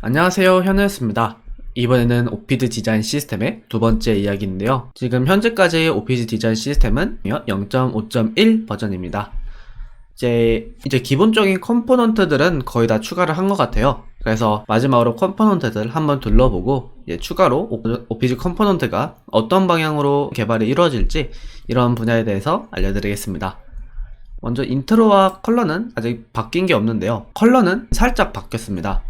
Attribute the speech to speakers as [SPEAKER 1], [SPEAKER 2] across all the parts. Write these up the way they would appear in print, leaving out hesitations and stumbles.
[SPEAKER 1] 안녕하세요, 현우였습니다. 이번에는 오피드 디자인 시스템의 두 번째 이야기인데요. 지금 현재까지 오피드 디자인 시스템은 0.5.1 버전입니다. 이제 기본적인 컴포넌트들은 거의 다 추가를 한 것 같아요. 그래서 마지막으로 컴포넌트들 한번 둘러보고 추가로 오피드 컴포넌트가 어떤 방향으로 개발이 이루어질지 이런 분야에 대해서 알려드리겠습니다. 먼저 인트로와 컬러는 아직 바뀐 게 없는데요. 컬러는 살짝 바뀌었습니다.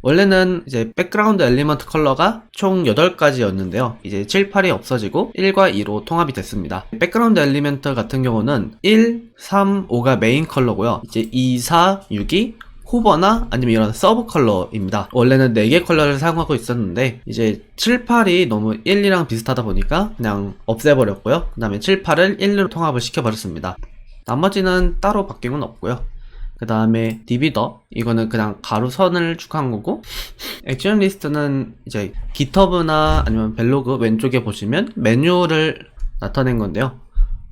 [SPEAKER 1] 원래는 이제 백그라운드 엘리먼트 컬러가 총 8가지였는데요. 이제 7, 8이 없어지고 1과 2로 통합이 됐습니다. 백그라운드 엘리먼트 같은 경우는 1, 3, 5가 메인 컬러고요. 이제 2, 4, 6이 호버나 아니면 이런 서브 컬러입니다. 원래는 4개 컬러를 사용하고 있었는데 이제 7, 8이 너무 1, 2랑 비슷하다 보니까 그냥 없애버렸고요. 그 다음에 7, 8을 1로 통합을 시켜버렸습니다. 나머지는 따로 바뀐 건 없고요. 그 다음에 디비더, 이거는 그냥 가로선을 축한 거고, 액션 리스트는 이제 GitHub나 아니면 벨로그 왼쪽에 보시면 메뉴를 나타낸 건데요.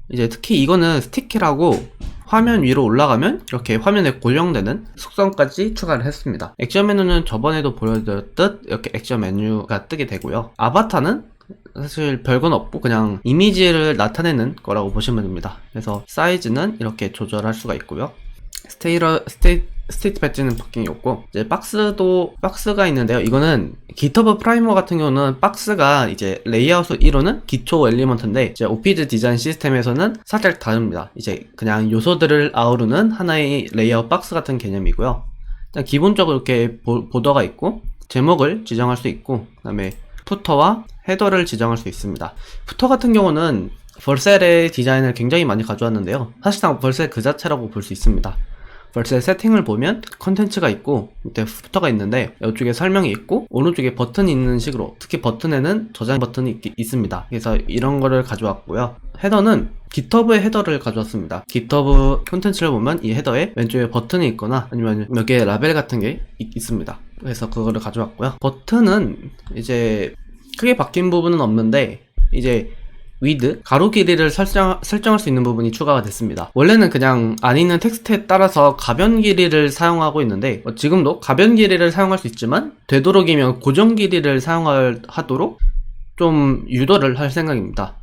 [SPEAKER 1] 이제 특히 이거는 스티키라고 화면 위로 올라가면 이렇게 화면에 고정되는 속성까지 추가를 했습니다. 액션 메뉴는 저번에도 보여드렸듯 이렇게 액션 메뉴가 뜨게 되고요. 아바타는 사실 별건 없고 그냥 이미지를 나타내는 거라고 보시면 됩니다. 그래서 사이즈는 이렇게 조절할 수가 있고요. 스테이트 배지는 바뀐 게 없고, 이제 박스가 있는데요. 이거는 GitHub 프라이머 같은 경우는 박스가 이제 레이아웃 1호는 기초 엘리먼트인데, 이제 오피드 디자인 시스템에서는 살짝 다릅니다. 이제 그냥 요소들을 아우르는 하나의 레이아웃 박스 같은 개념이고요. 일단 기본적으로 이렇게 보더가 있고, 제목을 지정할 수 있고, 그 다음에 푸터와 헤더를 지정할 수 있습니다. 푸터 같은 경우는 벌셀의 디자인을 굉장히 많이 가져왔는데요. 사실상 벌셀 그 자체라고 볼 수 있습니다. 벌셀 세팅을 보면 컨텐츠가 있고 밑에 푸터가 있는데 이쪽에 설명이 있고 오른쪽에 버튼이 있는 식으로, 특히 버튼에는 저장 버튼이 있습니다. 그래서 이런 거를 가져왔고요. 헤더는 GitHub의 헤더를 가져왔습니다. GitHub 콘텐츠를 보면 이 헤더에 왼쪽에 버튼이 있거나 아니면 여기에 라벨 같은 게 있습니다. 그래서 그거를 가져왔고요. 버튼은 이제 크게 바뀐 부분은 없는데 이제 위드, 가로 길이를 설정할 수 있는 부분이 추가가 됐습니다. 원래는 그냥 안에 있는 텍스트에 따라서 가변 길이를 사용하고 있는데 지금도 가변 길이를 사용할 수 있지만 되도록이면 고정 길이를 사용하도록 좀 유도를 할 생각입니다.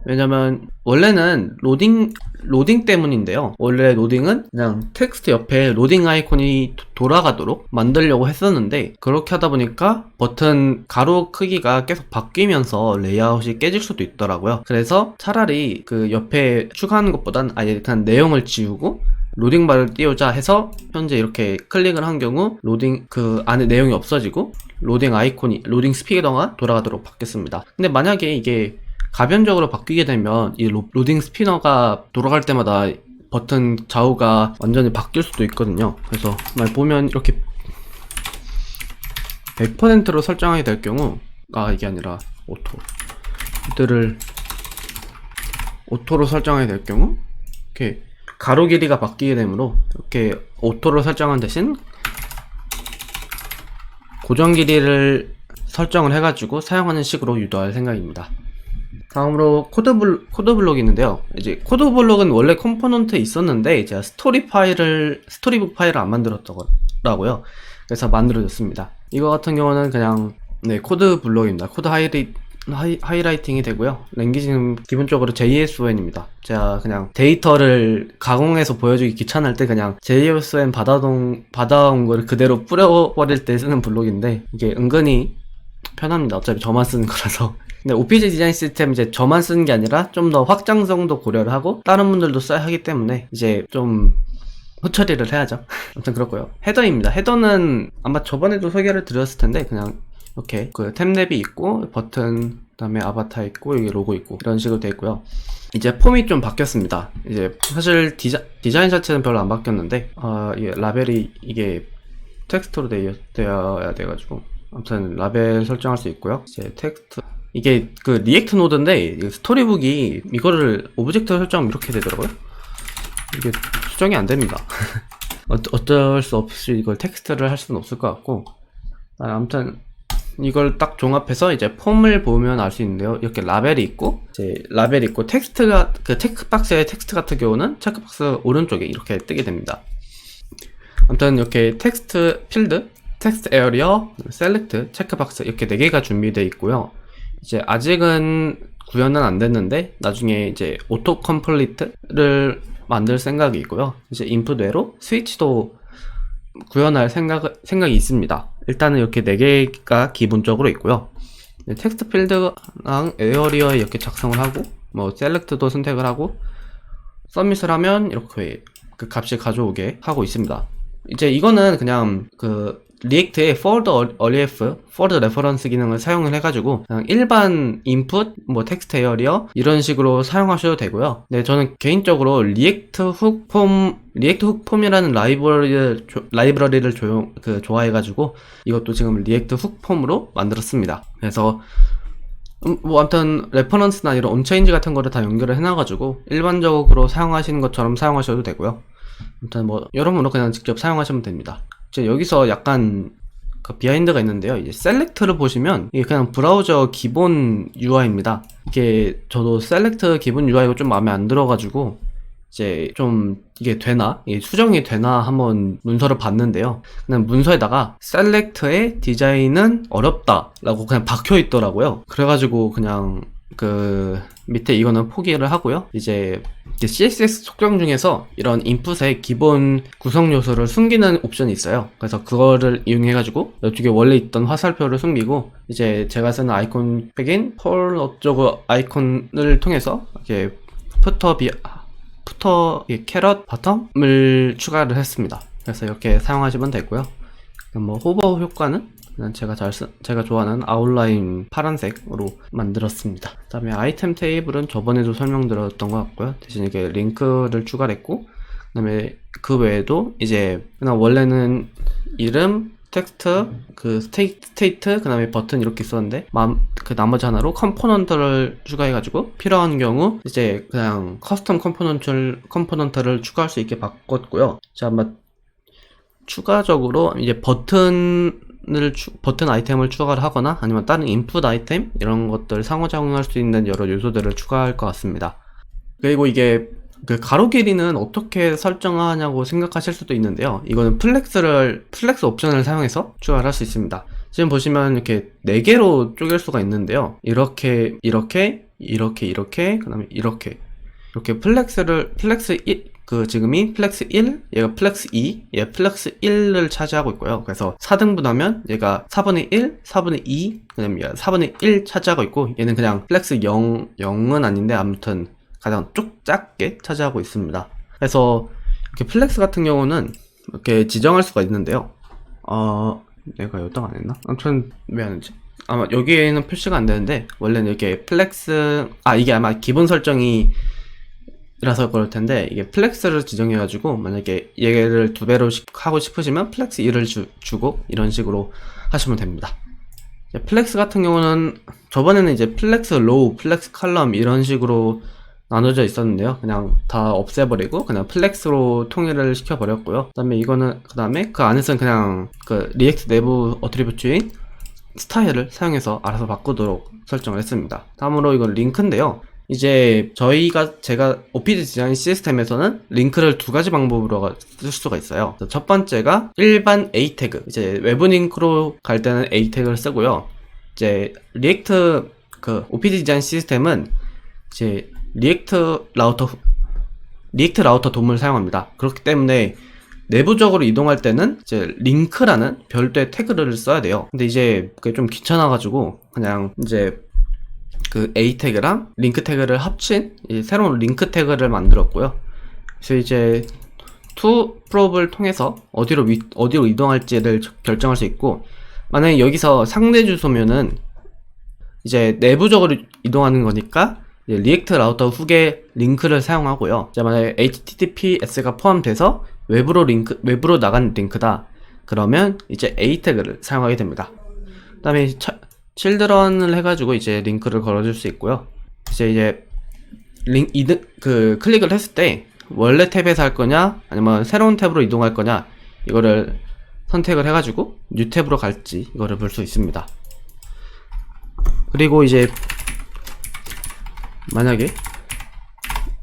[SPEAKER 1] 왜냐면 원래는 로딩 때문인데요. 원래 로딩은 그냥 텍스트 옆에 로딩 아이콘이 돌아가도록 만들려고 했었는데 그렇게 하다 보니까 버튼 가로 크기가 계속 바뀌면서 레이아웃이 깨질 수도 있더라고요. 그래서 차라리 그 옆에 추가하는 것보단 아예 그냥 내용을 지우고 로딩바를 띄우자 해서 현재 이렇게 클릭을 한 경우 로딩 그 안에 내용이 없어지고 로딩 스피너가 돌아가도록 바뀌었습니다. 근데 만약에 이게 가변적으로 바뀌게 되면 이 로딩 스피너가 돌아갈 때마다 버튼 좌우가 완전히 바뀔 수도 있거든요. 그래서 보면 이렇게 100%로 설정하게 될 경우, 이게 아니라 오토로 설정하게 될 경우 이렇게 가로 길이가 바뀌게 되므로 이렇게 오토로 설정한 대신 고정 길이를 설정을 해가지고 사용하는 식으로 유도할 생각입니다. 다음으로 코드 블록이 있는데요. 이제 코드 블록은 원래 컴포넌트에 있었는데 제가 스토리북 파일을 안 만들었더라고요. 그래서 만들어졌습니다. 이거 같은 경우는 그냥 코드 블록입니다. 코드 하이라이팅이 되고요. 랭귀지는 기본적으로 JSON입니다. 제가 그냥 데이터를 가공해서 보여주기 귀찮을 때 그냥 JSON 받아온 거를 그대로 뿌려버릴 때 쓰는 블록인데 이게 은근히 편합니다. 어차피 저만 쓰는 거라서. 근데 오피드 디자인 시스템 이제 저만 쓰는 게 아니라 좀 더 확장성도 고려를 하고 다른 분들도 써야 하기 때문에 이제 좀 후처리를 해야죠. 아무튼 그렇고요. 헤더입니다. 헤더는 아마 저번에도 소개를 드렸을 텐데 그냥 이렇게 그 탭랩이 있고 버튼, 그다음에 아바타 있고 여기 로고 있고 이런 식으로 되어 있고요. 이제 폼이 좀 바뀌었습니다. 이제 사실 디자인 자체는 별로 안 바뀌었는데 이게 라벨이 이게 텍스트로 되어야 돼가지고 아무튼 라벨 설정할 수 있고요. 이제 텍스트, 이게 그 리액트 노드인데 스토리북이 이거를 오브젝트 설정하면 이렇게 되더라고요. 이게 수정이 안 됩니다. 어쩔 수 없이 이걸 텍스트를 할 수는 없을 것 같고, 아무튼 이걸 딱 종합해서 이제 폼을 보면 알 수 있는데요. 이렇게 라벨이 있고 텍스트가 그 체크박스의 텍스트 같은 경우는 체크박스 오른쪽에 이렇게 뜨게 됩니다. 아무튼 이렇게 텍스트 필드 텍스트 에어리어, 셀렉트, 체크박스 이렇게 4개가 준비되어 있고요. 이제 아직은 구현은 안 됐는데 나중에 이제 오토 컴플리트를 만들 생각이 있고요. 이제 인풋 외로 스위치도 구현할 생각이 있습니다. 일단은 이렇게 4개가 기본적으로 있고요. 텍스트 필드랑 에어리어에 이렇게 작성을 하고 뭐 셀렉트도 선택을 하고 서밋을 하면 이렇게 그 값을 가져오게 하고 있습니다. 이제 이거는 그냥 그 리액트의 forward ref, forward reference 기능을 사용을 해가지고 그냥 일반 인풋, 뭐 텍스트 에어리어 이런 식으로 사용하셔도 되고요. 네, 저는 개인적으로 리액트 훅 폼이라는 라이브러리를 좋아해가지고 이것도 지금 리액트 훅 폼으로 만들었습니다. 그래서 뭐 아무튼 레퍼런스나 이런 온체인지 같은 거를 다 연결을 해놔가지고 일반적으로 사용하시는 것처럼 사용하셔도 되고요. 아무튼 뭐 여러모로 그냥 직접 사용하시면 됩니다. 이제 여기서 약간 그 비하인드가 있는데요. 이제 셀렉트를 보시면 이게 그냥 브라우저 기본 UI입니다. 이게 저도 셀렉트 기본 UI가 좀 마음에 안 들어가지고 이제 좀 이게 되나? 이게 수정이 되나 한번 문서를 봤는데요. 그냥 문서에다가 셀렉트의 디자인은 어렵다 라고 그냥 박혀 있더라고요. 그래가지고 그냥 그 밑에 이거는 포기를 하고요. 이제 CSS 속성 중에서 이런 인풋의 기본 구성 요소를 숨기는 옵션이 있어요. 그래서 그거를 이용해가지고 이쪽에 원래 있던 화살표를 숨기고 이제 제가 쓰는 아이콘 팩인 펄 어쩌고 아이콘을 통해서 이렇게 푸터 캐럿 바텀을 추가를 했습니다. 그래서 이렇게 사용하시면 되고요. 뭐 호버 효과는 그냥 제가 좋아하는 아웃라인 파란색으로 만들었습니다. 그 다음에 아이템 테이블은 저번에도 설명드렸던 것 같고요. 대신 이게 링크를 추가를 했고, 그 다음에 그 외에도 이제 그냥 원래는 이름, 텍스트, 그 스테이트, 그 다음에 버튼 이렇게 있었는데 그 나머지 하나로 컴포넌트를 추가해가지고 필요한 경우 이제 그냥 커스텀 컴포넌트를 추가할 수 있게 바꿨고요. 자, 아마 추가적으로 이제 버튼 아이템을 추가를 하거나 아니면 다른 인풋 아이템 이런 것들 상호작용할 수 있는 여러 요소들을 추가할 것 같습니다. 그리고 이게 그 가로 길이는 어떻게 설정하냐고 생각하실 수도 있는데요. 이거는 플렉스 옵션을 사용해서 추가를 할 수 있습니다. 지금 보시면 이렇게 4개로 쪼갤 수가 있는데요. 이렇게 그 다음에 이렇게 플렉스 1, 지금이 플렉스 1, 얘가 플렉스 2, 얘가 플렉스 1을 차지하고 있고요. 그래서 4등분하면 얘가 4분의 1, 4분의 2, 그 다음에 4분의 1 차지하고 있고, 얘는 그냥 플렉스 0은 아닌데 아무튼 가장 작게 차지하고 있습니다. 그래서 이렇게 플렉스 같은 경우는 이렇게 지정할 수가 있는데요. 내가 여당 안 했나? 아무튼 왜 안 했지? 아마 여기에는 표시가 안 되는데 원래는 이렇게 플렉스 이게 아마 기본 설정이 라서 그럴 텐데 이게 플렉스를 지정해가지고 만약에 얘를 2배로 하고 싶으시면 플렉스 1을 주고 이런 식으로 하시면 됩니다. 플렉스 같은 경우는 저번에는 이제 플렉스 로우, 플렉스 칼럼 이런 식으로 나눠져 있었는데요. 그냥 다 없애버리고 그냥 플렉스로 통일을 시켜버렸고요. 그 다음에 그 안에서는 그냥 그 리액트 내부 어트리뷰트인 스타일을 사용해서 알아서 바꾸도록 설정을 했습니다. 다음으로 이건 링크인데요. 이제 제가 OPD 디자인 시스템에서는 링크를 2가지 방법으로 쓸 수가 있어요. 첫 번째가 일반 A 태그, 이제 외부 링크로 갈 때는 A 태그를 쓰고요. 이제 리액트 OPD 디자인 시스템은 이제 리액트 라우터 돔을 사용합니다. 그렇기 때문에 내부적으로 이동할 때는 이제 링크라는 별도의 태그를 써야 돼요. 근데 이제 그게 좀 귀찮아가지고 그냥 이제 그 A 태그랑 링크 태그를 합친 새로운 링크 태그를 만들었고요. 그래서 이제 to prob을 통해서 어디로 이동할지를 결정할 수 있고, 만약에 여기서 상대 주소면은 이제 내부적으로 이동하는 거니까 리액트 라우터 훅의 링크를 사용하고요. 이제 만약에 HTTPS가 포함돼서 외부로 나간 링크다. 그러면 이제 A 태그를 사용하게 됩니다. 그 다음에 칠드런을 해가지고 이제 링크를 걸어줄 수 있고요. 이제 클릭을 했을 때 원래 탭에서 할 거냐 아니면 새로운 탭으로 이동할 거냐 이거를 선택을 해가지고 뉴 탭으로 갈지 이거를 볼 수 있습니다. 그리고 이제 만약에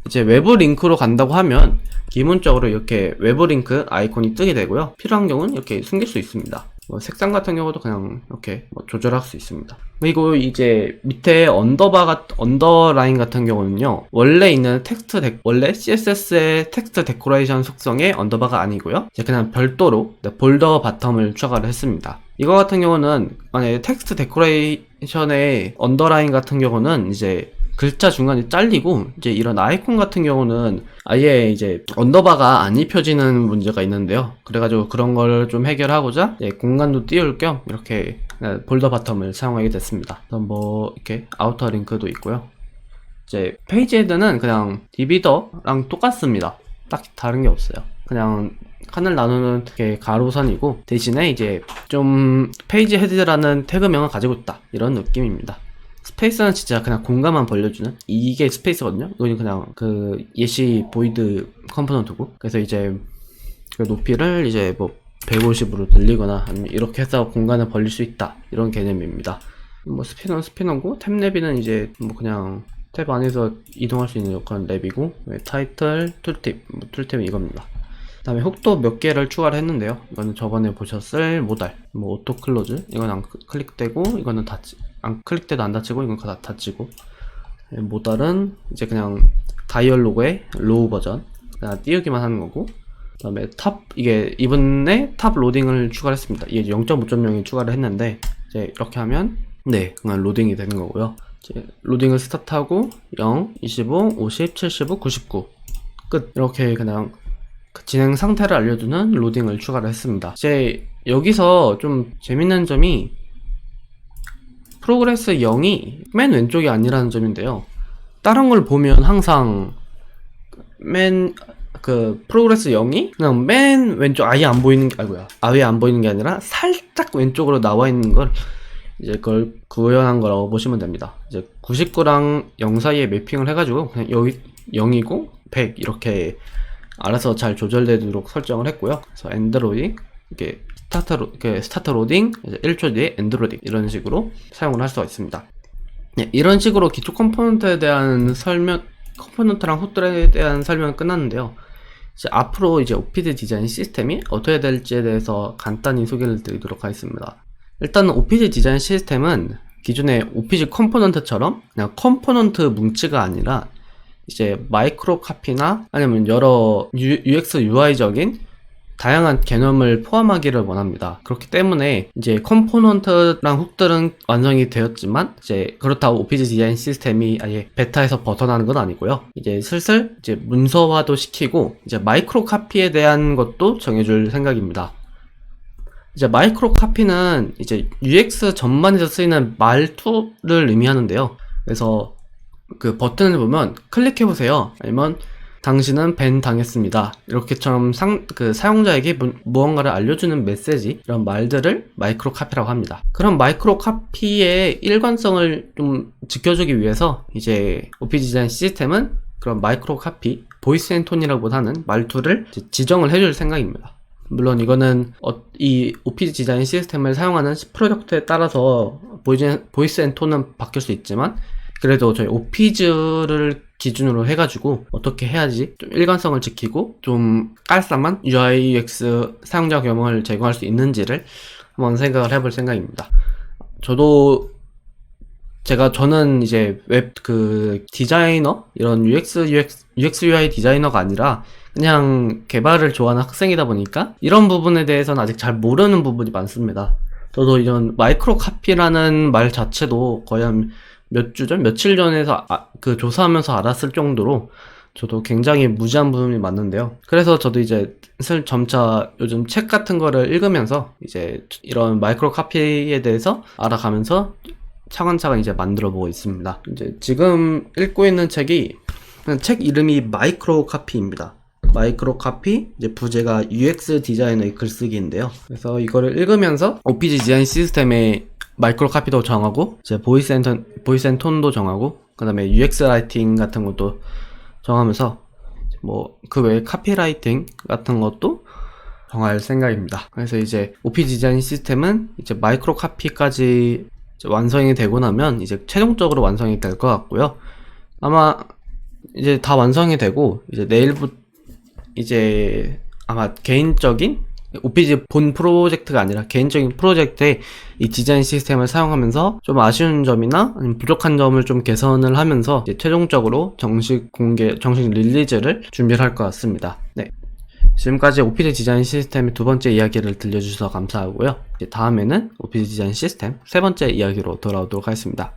[SPEAKER 1] 이제 외부 링크로 간다고 하면 기본적으로 이렇게 외부 링크 아이콘이 뜨게 되고요. 필요한 경우는 이렇게 숨길 수 있습니다. 뭐 색상 같은 경우도 그냥 이렇게 뭐 조절할 수 있습니다. 그리고 이제 밑에 언더라인 같은 경우는요, 원래 있는 원래 CSS의 텍스트 데코레이션 속성의 언더바가 아니고요, 이제 그냥 별도로 볼더 바텀을 추가를 했습니다. 이거 같은 경우는 만약에 텍스트 데코레이션의 언더라인 같은 경우는 이제 글자 중간에 잘리고, 이제 이런 아이콘 같은 경우는 아예 이제 언더바가 안 입혀지는 문제가 있는데요. 그래가지고 그런 걸 좀 해결하고자 공간도 띄울 겸 이렇게 볼더 바텀을 사용하게 됐습니다. 뭐 이렇게 아우터 링크도 있고요. 이제 페이지 헤드는 그냥 디비더랑 똑같습니다. 딱히 다른 게 없어요. 그냥 칸을 나누는 가로선이고, 대신에 이제 좀 페이지 헤드라는 태그명을 가지고 있다, 이런 느낌입니다. 스페이스는 진짜 그냥 공간만 벌려주는, 이게 스페이스거든요. 이건 그냥 그 예시 보이드 컴포넌트고, 그래서 이제 그 높이를 이제 뭐 150으로 늘리거나 아니면 이렇게 해서 공간을 벌릴 수 있다, 이런 개념입니다. 뭐 스피너는 스피너고, 탭 랩이는 이제 뭐 그냥 탭 안에서 이동할 수 있는 그런 랩이고, 타이틀, 툴팁, 툴팁은 이겁니다. 그 다음에 훅도 몇 개를 추가를 했는데요. 이거는 저번에 보셨을 모달, 뭐 오토 클로즈, 이건 안 클릭되고, 이거는 안 클릭돼도 안 닫히고, 이건 다 닫히고. 모달은 이제 그냥 다이얼로그의 로우 버전, 그냥 띄우기만 하는 거고. 그 다음에 이게 이번에 탑 로딩을 추가를 했습니다. 이게 0.5.0이 추가를 했는데, 이제 이렇게 하면 그냥 로딩이 되는 거고요. 이제 로딩을 스타트하고 0, 25, 50, 75, 99 끝, 이렇게 그냥 진행 상태를 알려주는 로딩을 추가를 했습니다. 이제 여기서 좀 재밌는 점이 프로그레스 0이 맨 왼쪽이 아니라는 점인데요. 다른 걸 보면 항상 프로그레스 0이 그냥 맨 왼쪽 아예 안 보이는 게 아니라 살짝 왼쪽으로 나와 있는 걸, 이제 그걸 구현한 거라고 보시면 됩니다. 이제 99랑 0 사이에 매핑을 해가지고 그냥 여기 0이고 100 이렇게 알아서 잘 조절되도록 설정을 했고요. 그래서 엔드로딩, 이렇게 스타트 로딩, 이제 1초 뒤에 엔드 로딩, 이런 식으로 사용을 할 수가 있습니다. 이런 식으로 기초 컴포넌트에 대한 컴포넌트랑 훅들에 대한 설명은 끝났는데요. 이제 앞으로 이제 OPG 디자인 시스템이 어떻게 될지에 대해서 간단히 소개를 드리도록 하겠습니다. 일단 OPG 디자인 시스템은 기존의 OPG 컴포넌트처럼 그냥 컴포넌트 뭉치가 아니라 이제 마이크로 카피나 아니면 여러 UX UI적인 다양한 개념을 포함하기를 원합니다. 그렇기 때문에 이제 컴포넌트랑 훅들은 완성이 되었지만, 이제 그렇다고 OPG 디자인 시스템이 아예 베타에서 벗어나는 건 아니고요. 이제 슬슬 이제 문서화도 시키고, 이제 마이크로 카피에 대한 것도 정해줄 생각입니다. 이제 마이크로 카피는 이제 UX 전반에서 쓰이는 말투를 의미하는데요. 그래서 그 버튼을 보면 클릭해보세요, 아니면 당신은 밴 당했습니다, 이렇게처럼 사용자에게 무언가를 알려주는 메시지, 이런 말들을 마이크로 카피라고 합니다. 그런 마이크로 카피의 일관성을 좀 지켜주기 위해서 이제 OPG 디자인 시스템은 그런 마이크로 카피, 보이스 앤 톤이라고 하는 말투를 지정을 해줄 생각입니다. 물론 이거는 이 OPG 디자인 시스템을 사용하는 프로젝트에 따라서 보이스 앤 톤은 바뀔 수 있지만, 그래도 저희 OPG를 기준으로 해가지고 어떻게 해야지 좀 일관성을 지키고 좀 깔쌈한 UI UX 사용자 경험을 제공할 수 있는지를 한번 생각을 해볼 생각입니다. 저는 이제 웹 디자이너, 이런 UX UI 디자이너가 아니라 그냥 개발을 좋아하는 학생이다 보니까 이런 부분에 대해서는 아직 잘 모르는 부분이 많습니다. 저도 이런 마이크로 카피라는 말 자체도 거의 한 며칠 전에서 조사하면서 알았을 정도로 저도 굉장히 무지한 부분이 많은데요. 그래서 저도 이제 점차 요즘 책 같은 거를 읽으면서 이제 이런 마이크로 카피에 대해서 알아가면서 차근차근 이제 만들어 보고 있습니다. 이제 지금 읽고 있는 책 이름이 마이크로 카피입니다. 마이크로 카피, 이제 부제가 UX 디자이너의 글쓰기인데요. 그래서 이거를 읽으면서 OPG 디자인 시스템의 마이크로 카피도 정하고, 이제 보이스 앤 톤도 정하고, 그 다음에 UX 라이팅 같은 것도 정하면서 뭐 그 외에 카피라이팅 같은 것도 정할 생각입니다. 그래서 이제 OPG 디자인 시스템은 이제 마이크로 카피까지 완성이 되고 나면 이제 최종적으로 완성이 될 것 같고요. 아마 이제 다 완성이 되고, 이제 내일부터 이제 아마 개인적인 OPG 본 프로젝트가 아니라 개인적인 프로젝트에 이 디자인 시스템을 사용하면서 좀 아쉬운 점이나 아니면 부족한 점을 좀 개선을 하면서 이제 최종적으로 정식 릴리즈를 준비를 할 것 같습니다. 네. 지금까지 OPG 디자인 시스템의 두 번째 이야기를 들려주셔서 감사하고요. 이제 다음에는 OPG 디자인 시스템 세 번째 이야기로 돌아오도록 하겠습니다.